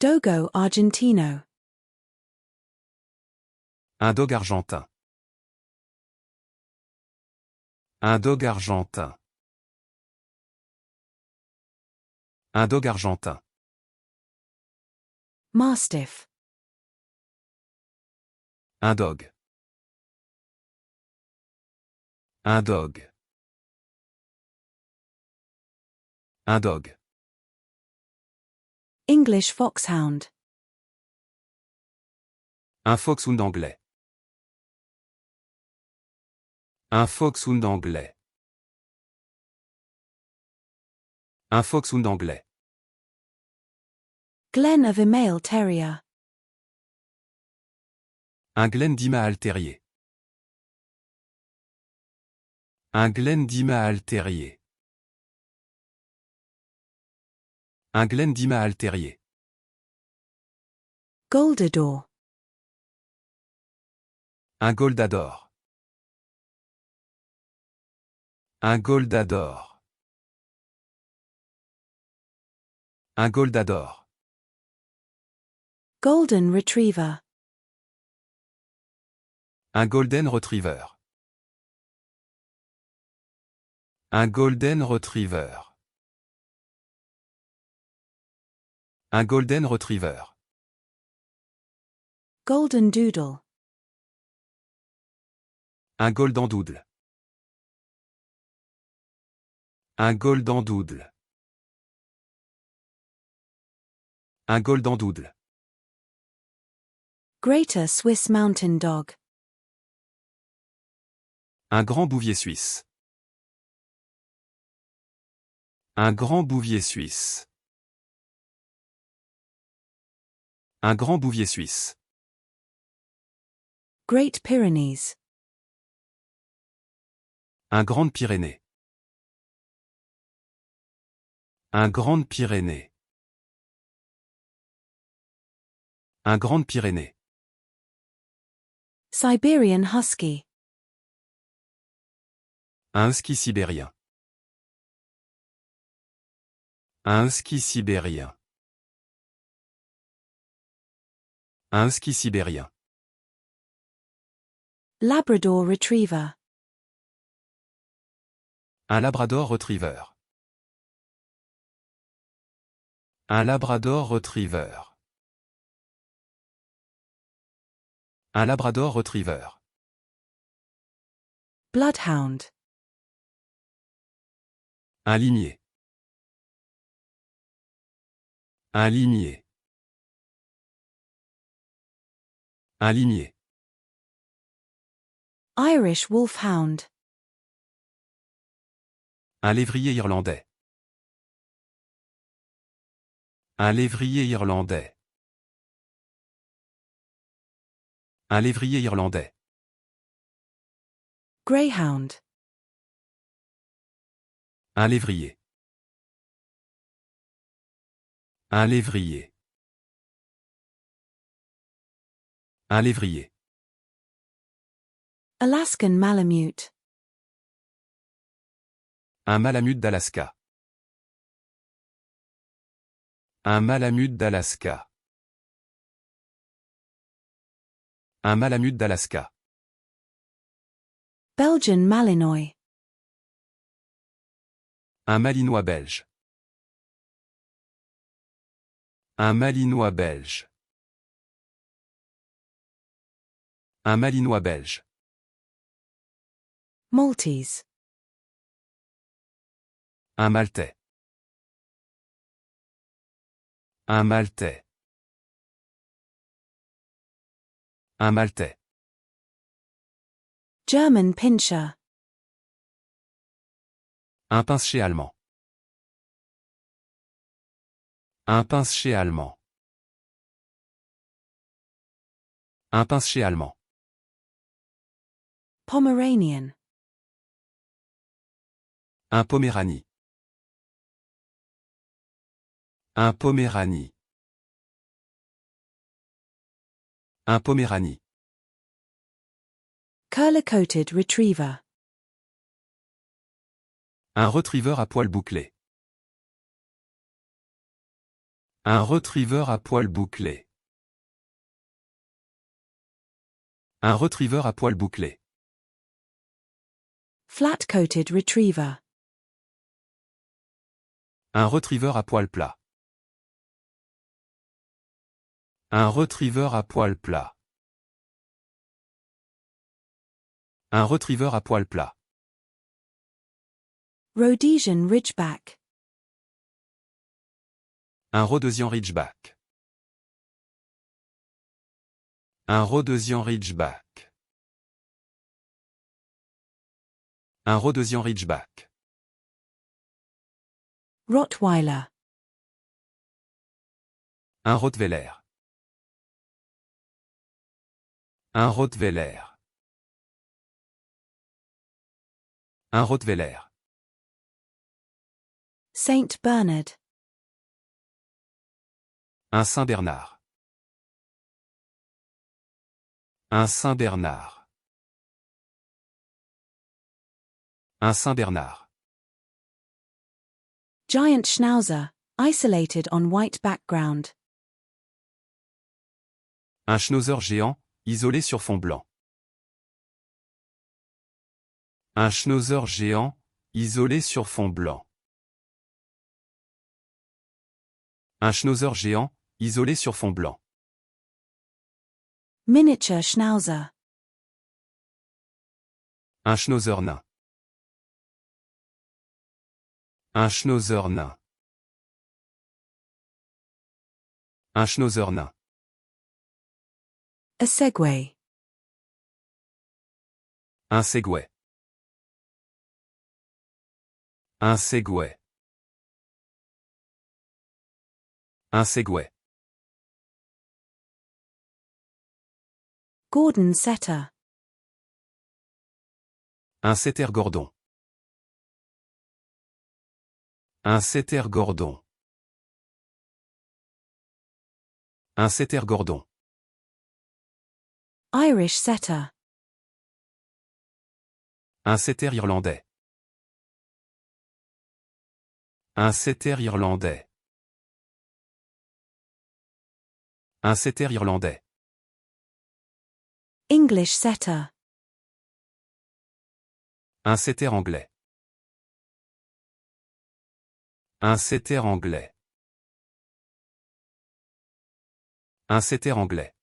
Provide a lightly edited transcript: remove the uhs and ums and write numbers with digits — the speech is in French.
Dogo argentino. Un dog argentin. Un dog argentin. Un dog argentin. Mastiff. Un dog. Un dog. Un dog. English foxhound. Un foxhound anglais. Un foxhound anglais. Un foxhound anglais. Glen of Email terrier. Un Glen d'Imaal terrier. Un Glen d'Imaal terrier. Un Glen d'Imaal terrier. Goldador. Un Goldador. Un Goldador. Un Goldador. Golden retriever. Un Golden Retriever. Un Golden Retriever. Un Golden Retriever. Golden doodle. Un Golden Doodle. Un Golden Doodle. Un Golden Doodle. Greater Swiss mountain dog. Un grand bouvier suisse. Un grand bouvier suisse. Un grand bouvier suisse. Great Pyrenees. Un Grande Pyrénées. Un Grande Pyrénées. Un Grande Pyrénées. Siberian husky. Un husky sibérien. Un husky sibérien. Un husky sibérien. Labrador retriever. Un Labrador retriever. Un Labrador retriever. Un Labrador retriever. Bloodhound. Un limier. Un limier. Un limier. Irish wolfhound. Un lévrier irlandais. Un lévrier irlandais. Un lévrier irlandais. Greyhound. Un lévrier. Un lévrier. Un lévrier. Alaskan malamute. Un malamute d'Alaska. Un malamute d'Alaska. Un malamute d'Alaska. Belgian malinois. Un malinois belge. Un malinois belge. Un malinois belge. Maltese. Un maltais. Un maltais. Un maltais. German pinscher. Un pince-chez allemand. Un pince-chez allemand. Un pince-chez allemand. Pomeranian. Un Poméranie. Un Poméranie. Un Poméranie. Curler-coated retriever. Un retriever à poils bouclés. Un retriever à poils bouclés. Un retriever à poils bouclés. Flat-coated retriever. Un retriever à poils plats. Un retriever à poils plats. Un retriever à poils plats. Rhodesian ridgeback. Un Rhodesian ridgeback. Un Rhodesian ridgeback. Un Rhodesian ridgeback. Rottweiler. Un Rottweiler. Un Rottweiler. Un Rottweiler. Saint Bernard. Un Saint-Bernard. Un Saint-Bernard. Un Saint-Bernard. Giant Schnauzer, isolated on white background. Un Schnauzer géant, isolé sur fond blanc. Un Schnauzer géant, isolé sur fond blanc. Un Schnauzer géant, isolé sur fond blanc. Miniature Schnauzer. Un Schnauzer nain. Un Schnauzer nain. Un Schnauzer nain. A Segway. Un Segway. Un Segway. Un Segway. Gordon Setter. Un Setter Gordon. Un Setter Gordon. Un Setter Gordon. Irish Setter. Un Setter irlandais. Un Setter irlandais. Un Setter irlandais. English Setter. Un Setter anglais. Un Setter anglais. Un Setter anglais.